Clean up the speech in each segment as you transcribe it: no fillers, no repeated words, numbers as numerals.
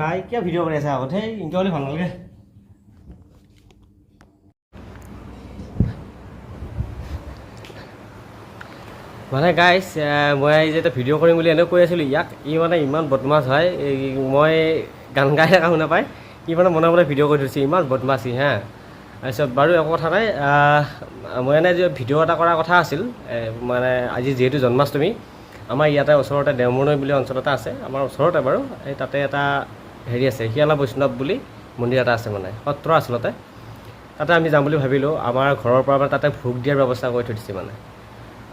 भाई क्या भिडिओ बनाइछ अब थे इनके वाले भन्नु के মানে গাইস মই এই যে ভিডিও কৰিম বুলি এনে কৈ আছিল ইয়াক ই মানে ইমান বদমাছ হয় মই গান গাই থকা শুনা পাই ই মানে মনে মনে ভিডিও কৰি দিছে ইমান বদমাছি হা তাৰপিছত বাৰু একো কথা নাই মই এনে যে ভিডিও এটা কৰাৰ কথা আছিল মানে আজি যেহেতু জন্মাষ্টমী আমাৰ ইয়াতে ওচৰতে দেওমুনৈ বুলি অঞ্চল এটা আছে আমাৰ ওচৰতে বাৰু এই তাতে এটা হেৰি আছে হিয়ালা বৈষ্ণৱ বুলি মন্দিৰ এটা আছে মানে সত্ৰ আচলতে তাতে আমি যাম বুলি ভাবিলোঁ আমাৰ ঘৰৰ পৰা তাতে ভোগ দিয়াৰ ব্যৱস্থা কৰি থৈ দিছে মানে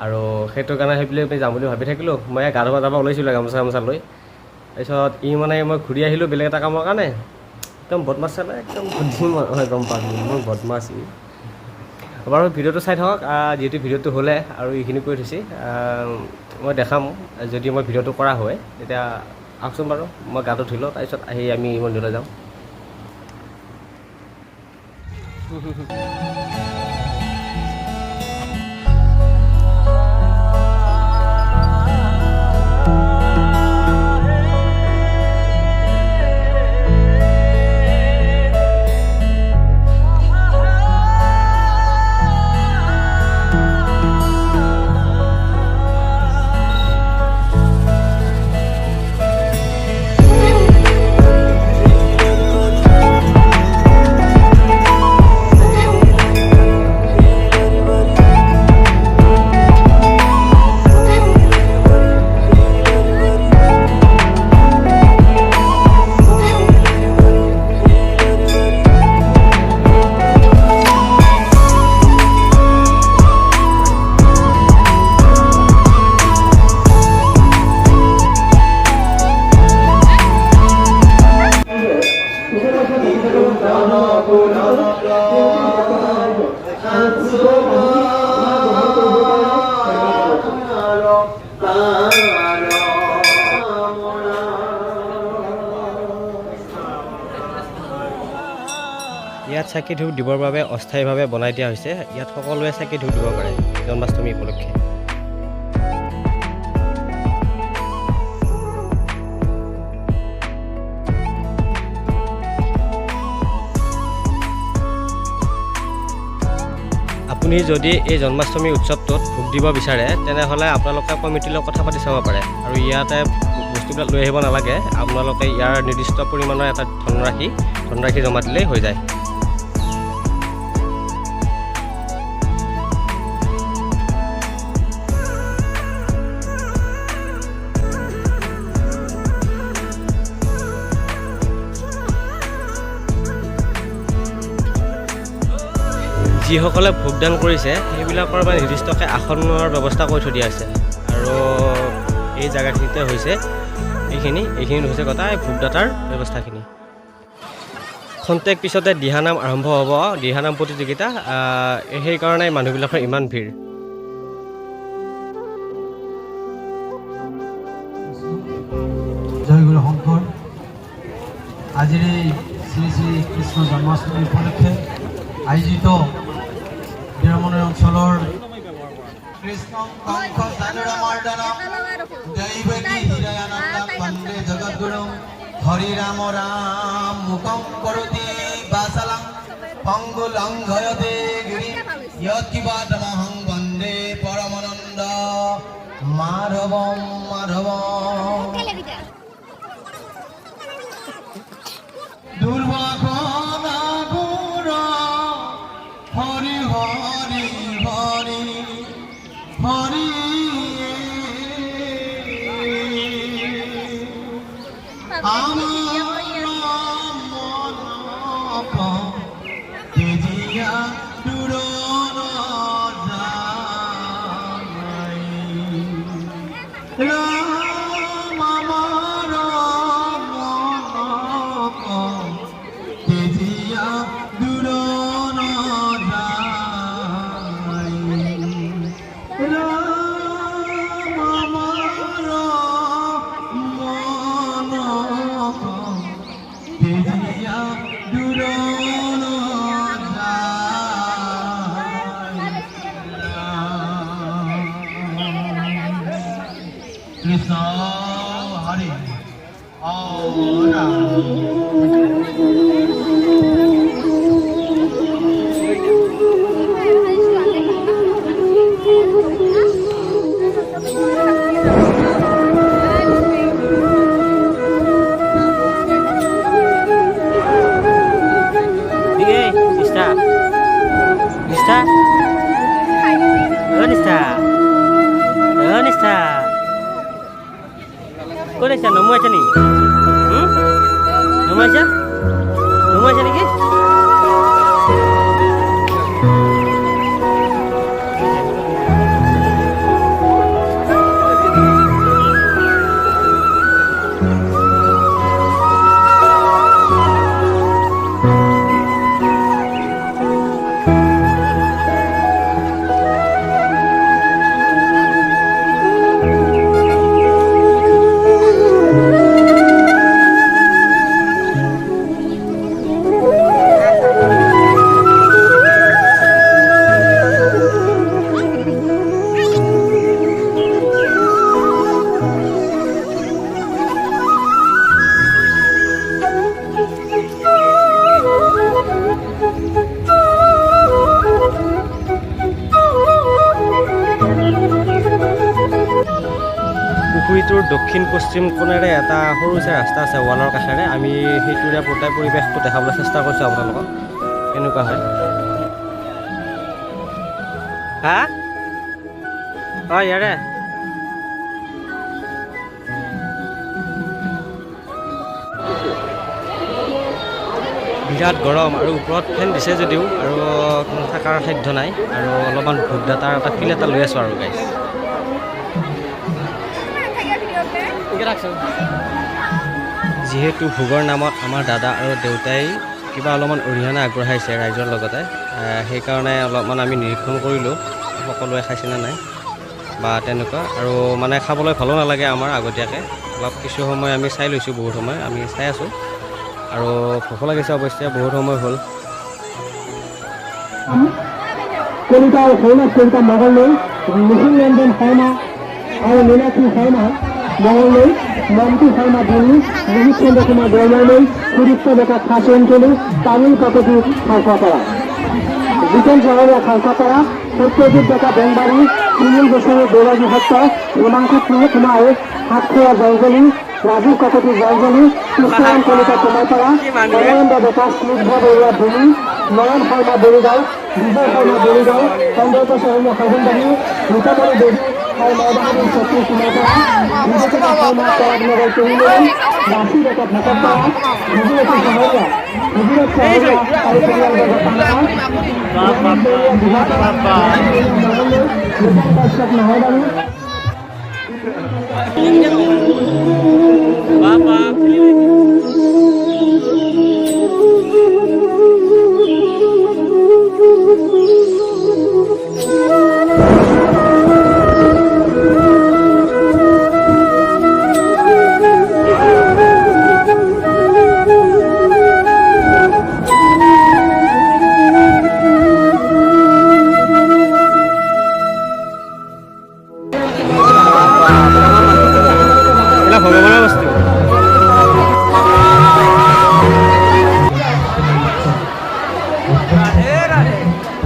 আৰু সেইটো কাৰণে সেইবুলি আমি যাম বুলি ভাবি থাকিলোঁ মই গা ধুব যাব ওলাইছিলোঁ গামোচা লৈ তাৰপিছত ই মানে মই ঘূৰি আহিলোঁ বেলেগ এটা কামৰ কাৰণে একদম বদমাছ চালে একদম হয় গম পালোঁ মোৰ বদমাছ ই বাৰু ভিডিঅ'টো চাই থাকক যিহেতু ভিডিঅ'টো হ'লে আৰু এইখিনি কৰি থৈছে মই দেখাম যদি মই ভিডিঅ'টো কৰা হয় তেতিয়া আহকচোন বাৰু মই গাটো ধুই লওঁ তাৰপিছত আহি আমি মন্দিৰলৈ যাম ইয়াত চাকি ধূপ দিবৰ বাবে অস্থায়ীভাৱে বনাই দিয়া হৈছে ইয়াত সকলোৱে চাকি ধূপ দিব পাৰে জন্মাষ্টমী উপলক্ষে আপুনি যদি এই জন্মাষ্টমী উৎসৱটোত ভোগ দিব বিচাৰে তেনেহ'লে আপোনালোকে কমিটিৰ লগত কথা পাতি চাব পাৰে আৰু ইয়াতে বস্তুবিলাক লৈ আহিব নালাগে আপোনালোকে ইয়াৰ নিৰ্দিষ্ট পৰিমাণৰ এটা ধনৰাশি জমা দিলেই হৈ যায় যিসকলে ভোগদান কৰিছে সেইবিলাকৰ বাবে নিৰ্দিষ্টকৈ আসনৰ ব্যৱস্থা কৰি থৈ দিয়া আছে আৰু এই জেগাখিনিতে হৈছে এইখিনি হৈছে কথা এই ভোগদাতাৰ ব্যৱস্থাখিনি খন্তেক পিছতে দিহানাম আৰম্ভ হ'ব দিহানাম প্ৰতিযোগিতা সেইকাৰণে মানুহবিলাকৰ ইমান ভিৰ জয় গুৰু শংকৰ আজিৰ এই শ্ৰী শ্ৰী কৃষ্ণ জন্মাষ্টমী উপলক্ষে আয়োজিত দেওমুনৈ অঞ্চলৰ কৃষ্ণ কংস চানুৰামৰ্দনম দৈবকী হৃদয়ানন্দম বন্দে জগদ্গুৰুম হৰি ৰাম ৰাম মুখম কৰতি বাচালং পংগুলংঘয়তে গিৰি য়ৎকিবাতমহং বন্দে পৰমানন্দ মাধৱম দুৰ্বাসনাগুৰ Hari Hari Hari Hari Kau dah nombor macam ni? Nombor macam? Nombor macam ni ke? পুখুৰীটোৰ দক্ষিণ পশ্চিম কোণেৰে এটা সৰু চাই ৰাস্তা আছে ৱালৰ কাষেৰে। আমি সেইটোৰে গোটেই পৰিৱেশটো দেখাবলৈ চেষ্টা কৰিছোঁ আপোনালোকক কেনেকুৱা হয়। হা হয় ইয়াৰে বিৰাট গৰম আৰু ওপৰত ফেন দিছে যদিও আৰু থকাৰ সাধ্য নাই আৰু অলপমান ভোগদাতাৰ এটা ফিল এটা লৈ আছোঁ আৰু গাইছ। যিহেতু ভোগৰ নামত আমাৰ দাদা আৰু দেউতাই কিবা অলপমান অৰিহণা আগবঢ়াইছে ৰাইজৰ লগতে, সেইকাৰণে অলপমান আমি নিৰীক্ষণ কৰিলোঁ সকলোৱে খাইছেনে নাই বা তেনেকুৱা। আৰু মানে খাবলৈ ভালো নালাগে আমাৰ আগতীয়াকৈ অলপ কিছু সময় আমি চাই লৈছোঁ, বহুত সময় আমি চাই আছোঁ আৰু ভোক লাগিছে অৱশ্যে বহুত সময় হ'ল। কলিতা শৈলাস কলিতা মঙ্গললৈ নিখিল ৰঞ্জন শৰ্মা আৰু মীনাক্ষী শৰ্মা মঙ্গললৈ, মন্টু শৰ্মা ধনী, মোহিত চন্দ্ৰ কুমাৰ দেওয়াৰলৈ, সুদীপ্ত ডেকা খাস অঞ্চলী, তামিল কাকতি খালসাপাৰা, জিতেন চহৰীয়া খালসাপাৰা, সত্যজিৎ ডেকা বেংবাৰী, সুনীল গোস্বামী দেৱাজী সত্ৰ, হিমাংশু কুমাৰ সাতখোৱা জয়জলী, ৰাজীৱ কাকতি জয়জলী, কৃষ্ণৰাম কলিতা কুমাৰপাৰা, নৰেন্দ্ৰ ডেকা স্নিগ্ধ বৰুৱা ধনী, নয়ন শৰ্মা বৰিগাঁও, বিজয় শৰ্মা বৰিগাঁও, চন্দ্ৰত চহৰীয়া সাধনবাৰী, ৰীতামণি দেৱী আৰু নয়বাহাদুৰ চক্ৰী কুমাৰপাৰা, বিজেপিকা শৰ্মা পৰাগনগৰ তৰুণী, ৰাশি ডেকা ভকতপাৰা, বিজুলতী চহৰীয়া, বিজুলত চহৰীয়া আৰু পৰিয়ালবৰ্গ পাহাৰ, কাশ্যপ নহয়বাৰী, ভগৱানৰ বস্তু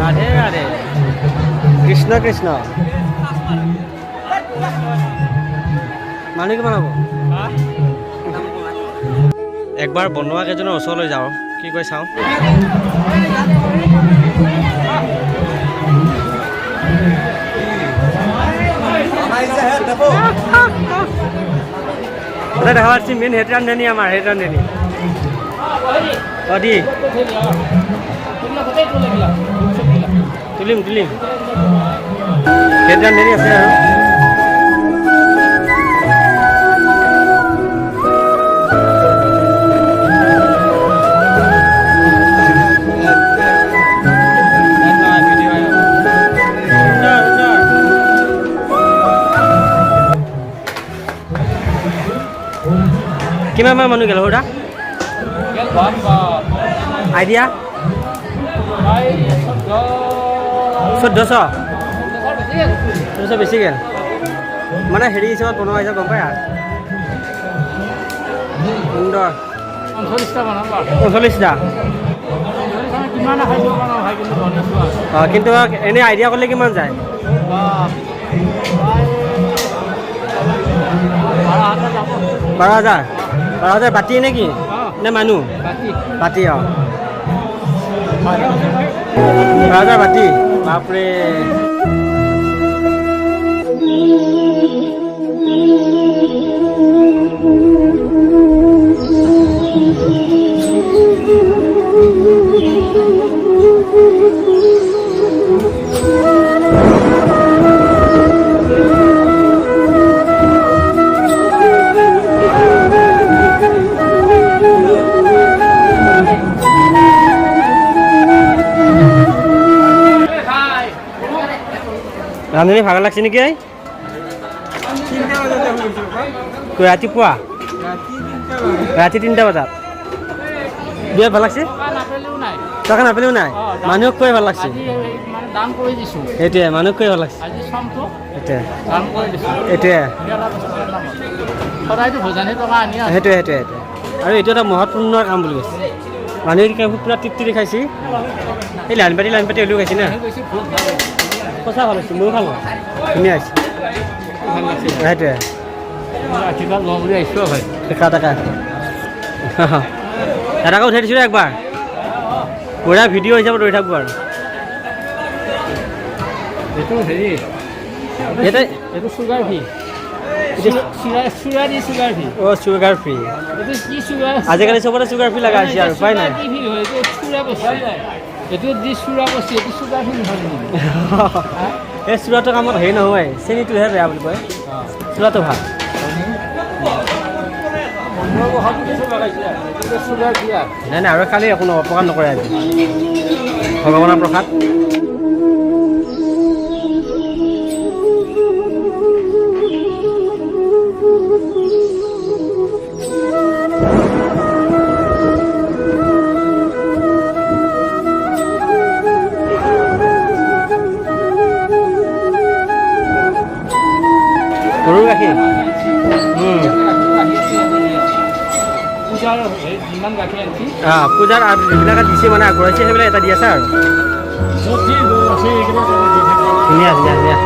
ৰাধে ৰাধে কৃষ্ণ কৃষ্ণ। মানুহ কিমান হ'ব? একবাৰ বনোৱা কেইজনৰ ওচৰলৈ যাওঁ, কি কৈ চাওঁ। এটা দেখা পাচ্ছি মেন হেড ৰান্ধনি আমাৰ হেড ৰান্ধনি দি তুলিম তুলিম হেড ৰান্ধনি আছে আৰু কিমান মান মানুহ গেল সৌৰা আইডিয়া 1400 বেছি গেল মানে হেৰি হিচাপত বনোৱা হিচাপ গম পায় আৰু সুন্দৰ 45টা বনাবা 45টা কিমান খাইছো বনাব ভাই কিন্তু বনাইছো অঁ কিন্তু এনেই আইডিয়া কৰিলে কিমান যায় 12,000 12,000 বাতি নেকি নে মানুহ বাতি অঁ 12,000 বাতি বাপৰে ৰান্ধনি ভাগৰ লাগছে নেকি ৰাতিপুৱা ৰাতি 3টা বজাত বিৰাট ভাল লাগছে টকা নাপালেও নাই মানুহক কৈ ভাল লাগছে সেইটোৱে মানুহক কৈ ভাল লাগছে সেইটোৱে সেইটোৱে সেইটোৱে আৰু এইটো এটা মহৎপূৰ্ণ কাম বুলি কৈছে মানুহে পূৰা তৃপ্তি দেখাইছে এই লাইন পাতি হ'লেও খাইছে না সঁচা ভাল হৈছে ময়ো ভাল ধুনীয়া হৈছে সেইটোৱে দেখা দাদাকে উঠাই দিছোঁ একবাৰ বঢ়িয়া ভিডিঅ' হিচাপত ৰৈ থাকোঁ আৰু এইটো হেৰি ইয়াতে এইটো চুগাৰ ফ্ৰী চুগাৰ ফ্ৰী অঁ চুগাৰ ফ্ৰী এইটো কি চুগাৰ আজিকালি চবতে চুগাৰ ফ্ৰী লগা হৈছে আৰু উপায় নাই এইটো যি চুৰা বস্তু এইটো চুগাৰ ফ্ৰী নহয় এই চুৰাটোৰ কামত হেৰি নহয় চেনিটোহে বেয়া বুলি কয় চুৰাটো ভাল নাই নাই আৰু খালি একো অপকাৰ নকৰে আজি ভগৱানৰ প্ৰসাদ গৰুৰ গাখীৰ যিমান গাখীৰ আনিছি পূজাৰ যিবিলাকে দিছে মানে আগবঢ়াইছে সেইবিলাক এটা দি আছে আৰু ধুনীয়া ধুনীয়া ধুনীয়া